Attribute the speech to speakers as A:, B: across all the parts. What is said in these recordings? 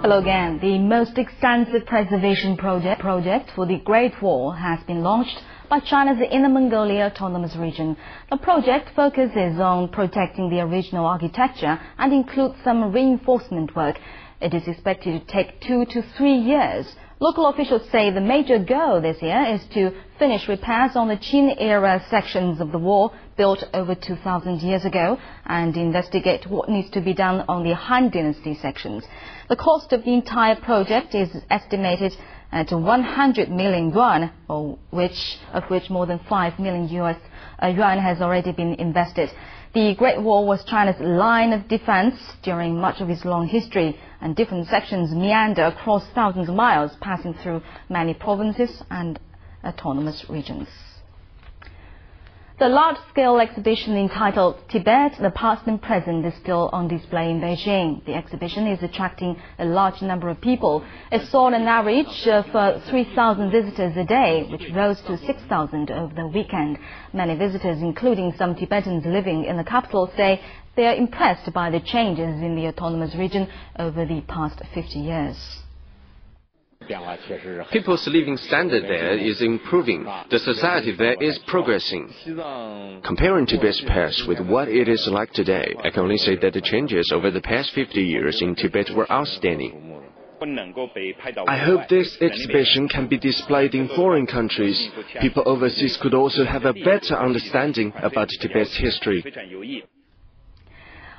A: Hello again. The most extensive preservation project for the Great Wall has been launched by China's Inner Mongolia Autonomous Region. The project focuses on protecting the original architecture and includes some reinforcement work. It is expected to take 2 to 3 years. Local officials say the major goal this year is to finish repairs on the Qin-era sections of the wall built over 2,000 years ago and investigate what needs to be done on the Han Dynasty sections. The cost of the entire project is estimated to 100 million yuan, of which more than 5 million yuan has already been invested. The Great Wall was China's line of defense during much of its long history, and different sections meander across thousands of miles, passing through many provinces and autonomous regions. The large-scale exhibition entitled Tibet, the Past and Present is still on display in Beijing. The exhibition is attracting a large number of people. It saw an average of 3,000 visitors a day, which rose to 6,000 over the weekend. Many visitors, including some Tibetans living in the capital, say they are impressed by the changes in the autonomous region over the past 50 years.
B: People's living standard there is improving. The society there is progressing. Comparing Tibet's past with what it is like today, I can only say that the changes over the past 50 years in Tibet were outstanding. I hope this exhibition can be displayed in foreign countries. People overseas could also have a better understanding about Tibet's history.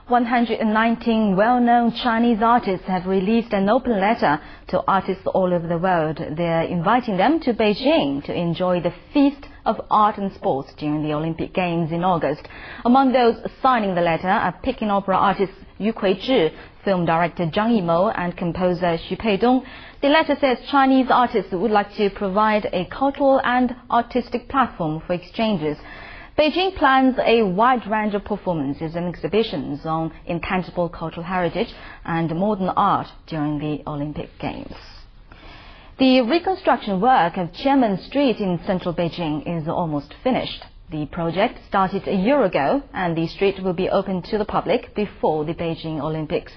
A: 119 well-known Chinese artists have released an open letter to artists all over the world. They are inviting them to Beijing to enjoy the feast of art and sports during the Olympic Games in August. Among those signing the letter are Peking opera artist Yu Kuizhi, film director Zhang Yimou and composer Xu Peidong. The letter says Chinese artists would like to provide a cultural and artistic platform for exchanges. Beijing plans a wide range of performances and exhibitions on intangible cultural heritage and modern art during the Olympic Games. The reconstruction work of Qianmen Street in central Beijing is almost finished. The project started a year ago and the street will be open to the public before the Beijing Olympics.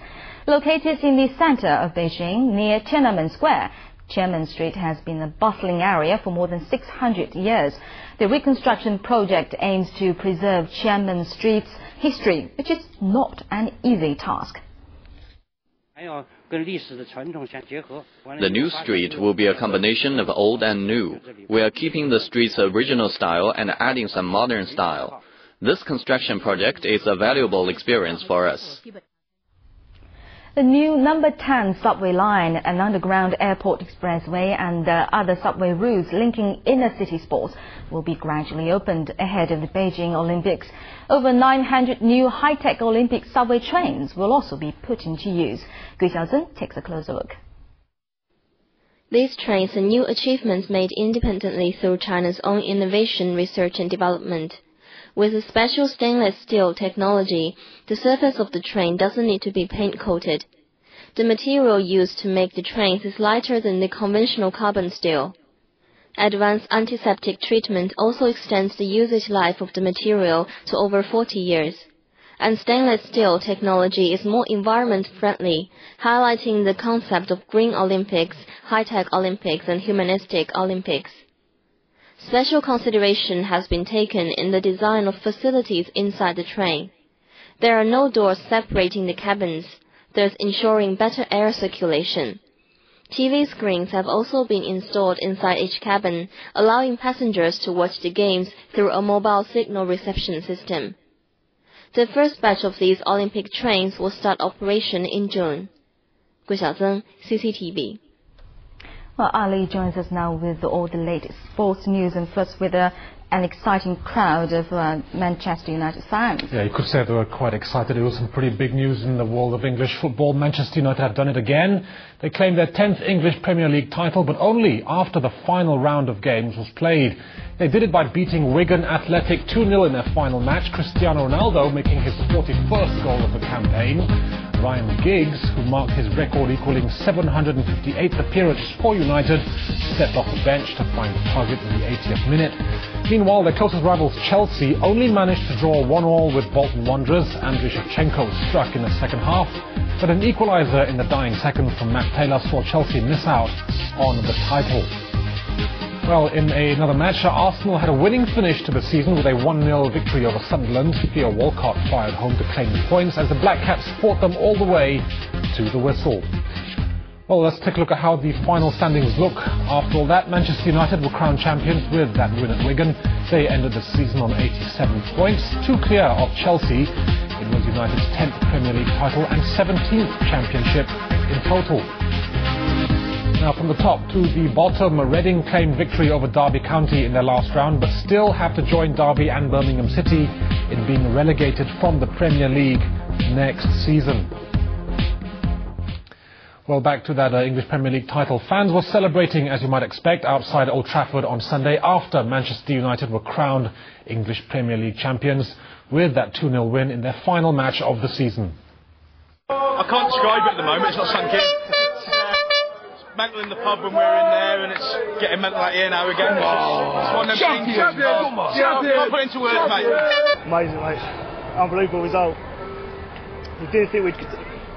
A: Located in the center of Beijing near Tiananmen Square, Qianmen Street has been a bustling area for more than 600 years. The reconstruction project aims to preserve Qianmen Street's history, which is not an easy task.
C: The new street will be a combination of old and new. We are keeping the street's original style and adding some modern style. This construction project is a valuable experience for us.
A: The new number 10 subway line, an underground airport expressway and other subway routes linking inner city sports will be gradually opened ahead of the Beijing Olympics. Over 900 new high-tech Olympic subway trains will also be put into use. Gui Xiaozhen takes a closer look.
D: These trains are new achievements made independently through China's own innovation, research and development. With a special stainless steel technology, the surface of the train doesn't need to be paint-coated. The material used to make the trains is lighter than the conventional carbon steel. Advanced antiseptic treatment also extends the usage life of the material to over 40 years. And stainless steel technology is more environment-friendly, highlighting the concept of Green Olympics, High-Tech Olympics and Humanistic Olympics. Special consideration has been taken in the design of facilities inside the train. There are no doors separating the cabins, thus ensuring better air circulation. TV screens have also been installed inside each cabin, allowing passengers to watch the games through a mobile signal reception system. The first batch of these Olympic trains will start operation in June. Gui Xiaozhen, CCTV.
A: Well, Ali joins us now with all the latest sports news, and first with an exciting crowd of Manchester United fans.
E: Yeah, you could say they were quite excited. It was some pretty big news in the world of English football. Manchester United have done it again. They claimed their 10th English Premier League title, but only after the final round of games was played. They did it by beating Wigan Athletic 2-0 in their final match, Cristiano Ronaldo making his 41st goal of the campaign. Ryan Giggs, who marked his record equaling 758th appearance for United, stepped off the bench to find the target in the 80th minute. Meanwhile, their closest rivals Chelsea only managed to draw 1-1 with Bolton Wanderers. Andriy Shevchenko struck in the second half. But an equaliser in the dying seconds from Matt Taylor saw Chelsea miss out on the title. Well, in another match, Arsenal had a winning finish to the season with a 1-0 victory over Sunderland. Theo Walcott fired home to claim the points as the Black Caps fought them all the way to the whistle. Well, let's take a look at how the final standings look. After all that, Manchester United were crowned champions with that win at Wigan. They ended the season on 87 points, 2 clear of Chelsea. It was United's 10th Premier League title and 17th championship in total. Now from the top to the bottom, Reading claimed victory over Derby County in their last round, but still have to join Derby and Birmingham City in being relegated from the Premier League next season. Well, back to that English Premier League title. Fans were celebrating, as you might expect, outside Old Trafford on Sunday after Manchester United were crowned English Premier League champions with that 2-0 win in their final match of the season.
F: I can't describe it at the moment, it's not sunk in. Mental in the pub when we're in there, and it's getting mental out here now again. It's one of them things. Can't put into words, mate.
G: Amazing, mate. Unbelievable result. We didn't think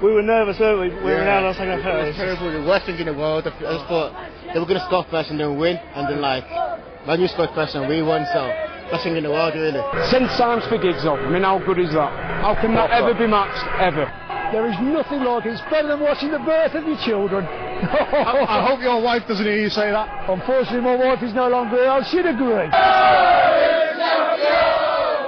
G: we were nervous, weren't we? We were now on second half.
H: It was terrible. The worst thing in the world. I just thought they were going to score first and then win, and then Man U scored first and we won. So best thing in the world, really.
I: Send Symes for gigs up. I mean, how good is that? How can that ever be matched? Ever.
G: There is nothing like it. It's better than watching the birth of your children.
I: I hope your wife doesn't hear you say that.
G: Unfortunately, my wife is no longer here. I should agree.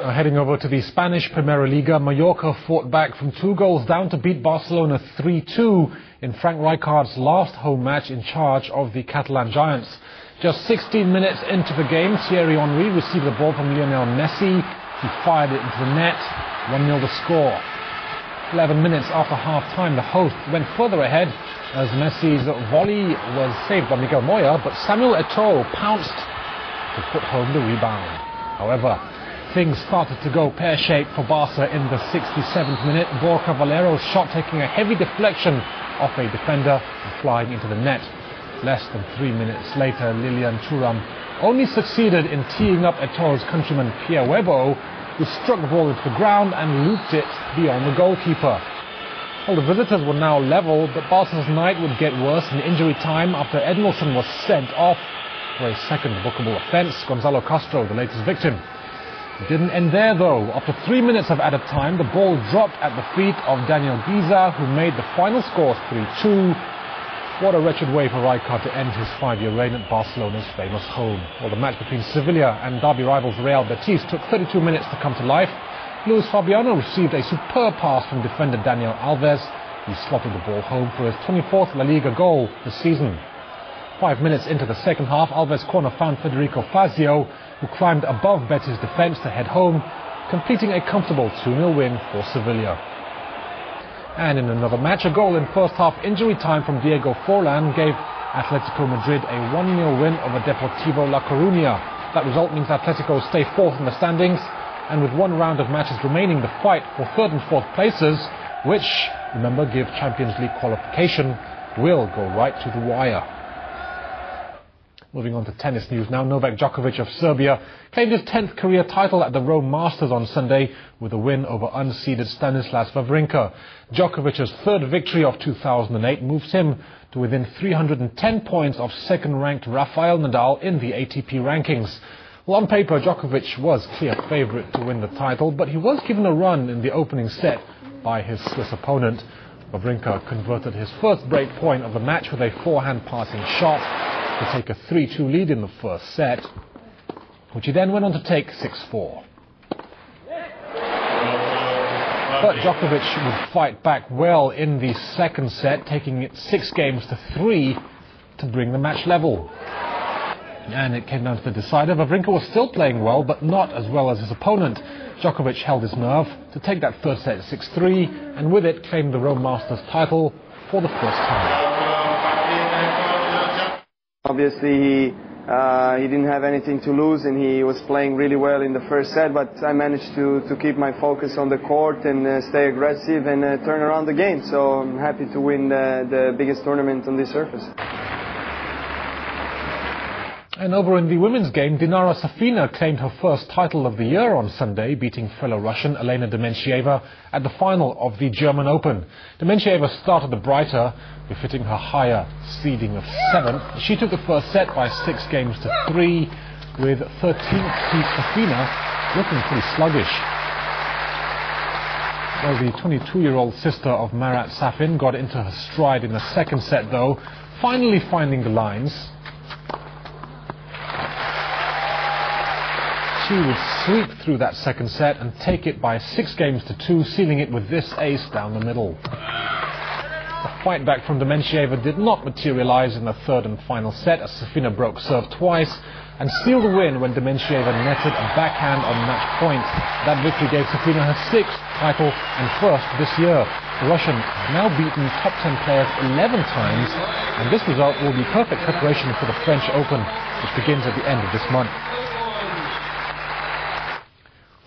E: Heading over to the Spanish Primera Liga, Mallorca fought back from 2 goals down to beat Barcelona 3-2 in Frank Rijkaard's last home match in charge of the Catalan Giants. Just 16 minutes into the game, Thierry Henry received the ball from Lionel Messi. He fired it into the net, 1-0 the score. 11 minutes after half-time, the hosts went further ahead as Messi's volley was saved by Miguel Moya, but Samuel Eto'o pounced to put home the rebound. However, things started to go pear-shaped for Barca in the 67th minute. Borja Valero's shot taking a heavy deflection off a defender and flying into the net. Less than 3 minutes later, Lilian Thuram only succeeded in teeing up Eto'o's countryman Pierre Webo, who struck the ball into the ground and looped it beyond the goalkeeper. Well, the visitors were now level, but Barca's night would get worse in injury time after Edmilson was sent off for a second bookable offence. Gonzalo Castro, the latest victim. It didn't end there though. After 3 minutes of added time, the ball dropped at the feet of Daniel Giza, who made the final score 3-2. What a wretched way for Rijkaard to end his 5-year reign at Barcelona's famous home. Well, the match between Sevilla and derby rivals Real Betis took 32 minutes to come to life. Luis Fabiano received a superb pass from defender Daniel Alves. He slotted the ball home for his 24th La Liga goal this season. 5 minutes into the second half, Alves' corner found Federico Fazio, who climbed above Betis' defence to head home, completing a comfortable 2-0 win for Sevilla. And in another match, a goal in first half injury time from Diego Forlan gave Atletico Madrid a 1-0 win over Deportivo La Coruña. That result means Atletico stay fourth in the standings, and with 1 round of matches remaining, the fight for 3rd and 4th places, which, remember, give Champions League qualification, will go right to the wire. Moving on to tennis news now, Novak Djokovic of Serbia claimed his 10th career title at the Rome Masters on Sunday with a win over unseeded Stanislas Wawrinka. Djokovic's 3rd victory of 2008 moves him to within 310 points of second-ranked Rafael Nadal in the ATP rankings. Well, on paper, Djokovic was clear favourite to win the title, but he was given a run in the opening set by his Swiss opponent. Wawrinka converted his first break point of the match with a forehand passing shot to take a 3-2 lead in the first set, which he then went on to take 6-4. But Djokovic would fight back well in the second set, taking it 6 games to 3 to bring the match level. And it came down to the decider. Wawrinka was still playing well, but not as well as his opponent. Djokovic held his nerve to take that third set 6-3, and with it claimed the Rome Masters title for the first time.
J: Obviously, he didn't have anything to lose, and he was playing really well in the first set, but I managed to keep my focus on the court and stay aggressive and turn around the game. So I'm happy to win the biggest tournament on this surface.
E: And over in the women's game, Dinara Safina claimed her first title of the year on Sunday, beating fellow Russian Elena Dementьева at the final of the German Open. Dementьева started the brighter, befitting her higher seeding of 7th. She took the first set by 6-3, with 13th seed Safina looking pretty sluggish. Well, the 22-year-old sister of Marat Safin got into her stride in the second set, though, finally finding the lines. She would sweep through that second set and take it by 6-2, sealing it with this ace down the middle. The fight back from Dementьева did not materialize in the third and final set, as Safina broke serve twice and sealed the win when Dementьева netted a backhand on match point. That victory gave Safina her 6th title and first this year. The Russian has now beaten top 10 players 11 times, and this result will be perfect preparation for the French Open, which begins at the end of this month.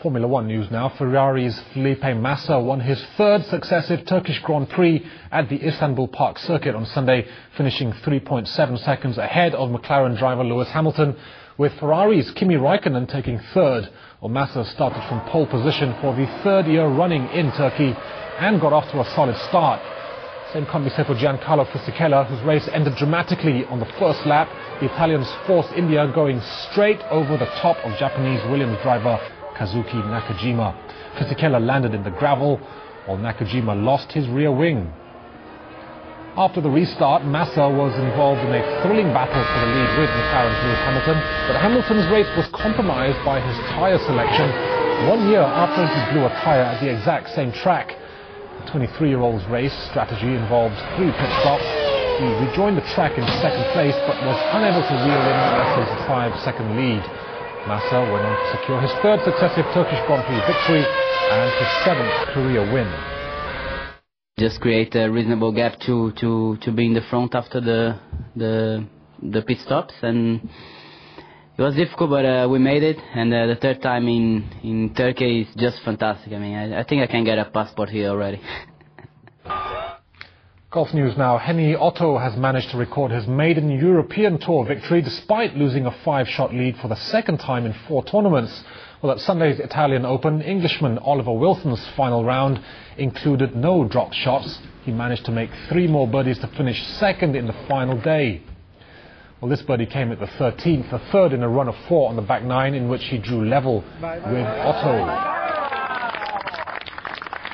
E: Formula 1 news now. Ferrari's Felipe Massa won his 3rd successive Turkish Grand Prix at the Istanbul Park circuit on Sunday, finishing 3.7 seconds ahead of McLaren driver Lewis Hamilton, with Ferrari's Kimi Raikkonen taking 3rd. Well, Massa started from pole position for the 3rd year running in Turkey and got off to a solid start. Same can't be said for Giancarlo Fisichella, whose race ended dramatically on the first lap. The Italians forced India going straight over the top of Japanese Williams driver Kazuki Nakajima. Fisichella landed in the gravel, while Nakajima lost his rear wing. After the restart, Massa was involved in a thrilling battle for the lead with McLaren's Lewis Hamilton, but Hamilton's race was compromised by his tyre selection 1 year after he blew a tyre at the exact same track. The 23-year-old's race strategy involved 3 pit stops. He rejoined the track in 2nd place, but was unable to reel in Massa's 5-second lead. Massa went on to secure his 3rd successive Turkish Grand Prix victory and his 7th career win.
K: Just create a reasonable gap to be in the front after the pit stops, and it was difficult, but we made it. And the 3rd time in Turkey is just fantastic. I mean, I think I can get a passport here already.
E: Golf news now. Henni Otto has managed to record his maiden European Tour victory despite losing a 5-shot lead for the 2nd time in 4 tournaments. Well, at Sunday's Italian Open, Englishman Oliver Wilson's final round included no dropped shots. He managed to make 3 more birdies to finish 2nd in the final day. Well, this birdie came at the 13th, the 3rd in a run of 4 on the back 9, in which he drew level with Otto.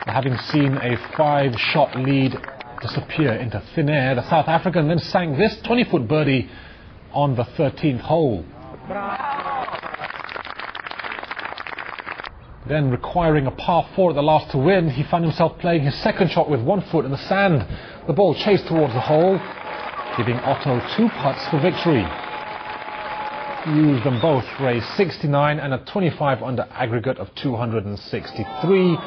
E: Having seen a 5-shot lead disappear into thin air, the South African then sank this 20-foot birdie on the 13th hole. Then, requiring a par 4 at the last to win, he found himself playing his 2nd shot with 1 foot in the sand. The ball chased towards the hole, giving Otto 2 putts for victory. He used them both for a 69 and a 25 under aggregate of 263.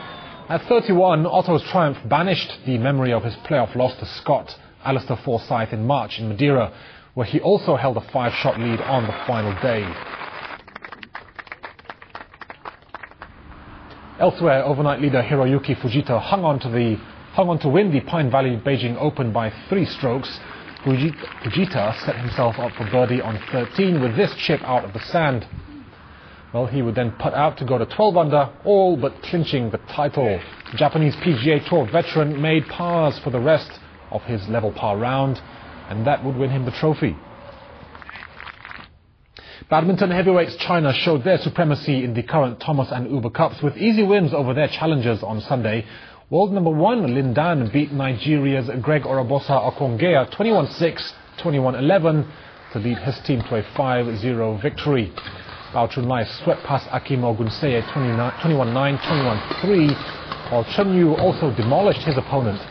E: At 31, Otto's triumph banished the memory of his playoff loss to Scot Alistair Forsyth in March in Madeira, where he also held a 5-shot lead on the final day. Elsewhere, overnight leader Hiroyuki Fujita hung on to win the Pine Valley Beijing Open by 3 strokes. Fujita set himself up for birdie on 13 with this chip out of the sand. Well, he would then putt out to go to 12 under, all but clinching the title. The Japanese PGA Tour veteran made pars for the rest of his level par round, and that would win him the trophy. Badminton heavyweights China showed their supremacy in the current Thomas and Uber Cups with easy wins over their challengers on Sunday. World number 1 Lin Dan beat Nigeria's Greg Orabosa Okongea 21-6, 21-11 to lead his team to a 5-0 victory. Bao Chunlai swept past Akim Ogunseye 21-9, 21-3, while Chen Yu also demolished his opponent.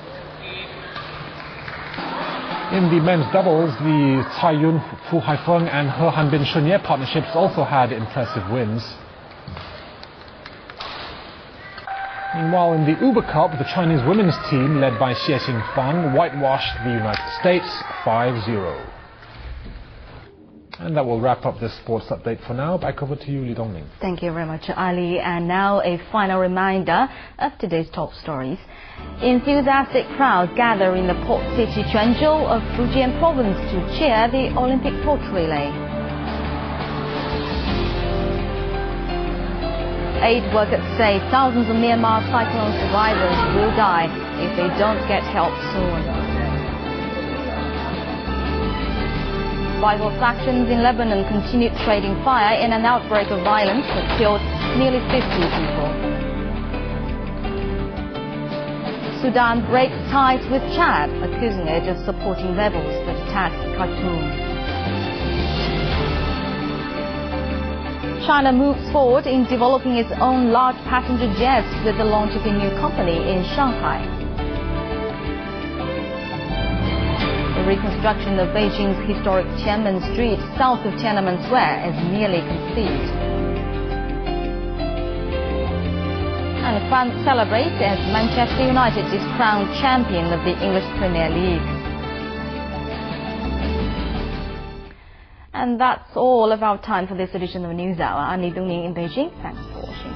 E: In the men's doubles, the Cai Yun, Fu Haifeng and He Hanbin Shunye partnerships also had impressive wins. Meanwhile, in the Uber Cup, the Chinese women's team, led by Xie Xingfang, whitewashed the United States 5-0. And that will wrap up this sports update for now. Back over to you, Li Dongning.
A: Thank you very much, Ali. And now a final reminder of today's top stories. Enthusiastic crowds gather in the port city Quanzhou of Fujian province to cheer the Olympic torch relay. Aid workers say thousands of Myanmar cyclone survivors will die if they don't get help soon. Rival factions in Lebanon continued trading fire in an outbreak of violence that killed nearly 50 people. Sudan breaks ties with Chad, accusing it of supporting rebels that attacked Khartoum. China moves forward in developing its own large passenger jets with the launch of a new company in Shanghai. The reconstruction of Beijing's historic Tiananmen Street south of Tiananmen Square is nearly complete. And France celebrates as Manchester United is crowned champion of the English Premier League. And that's all of our time for this edition of NewsHour. I'm Li Dongning in Beijing. Thanks for watching.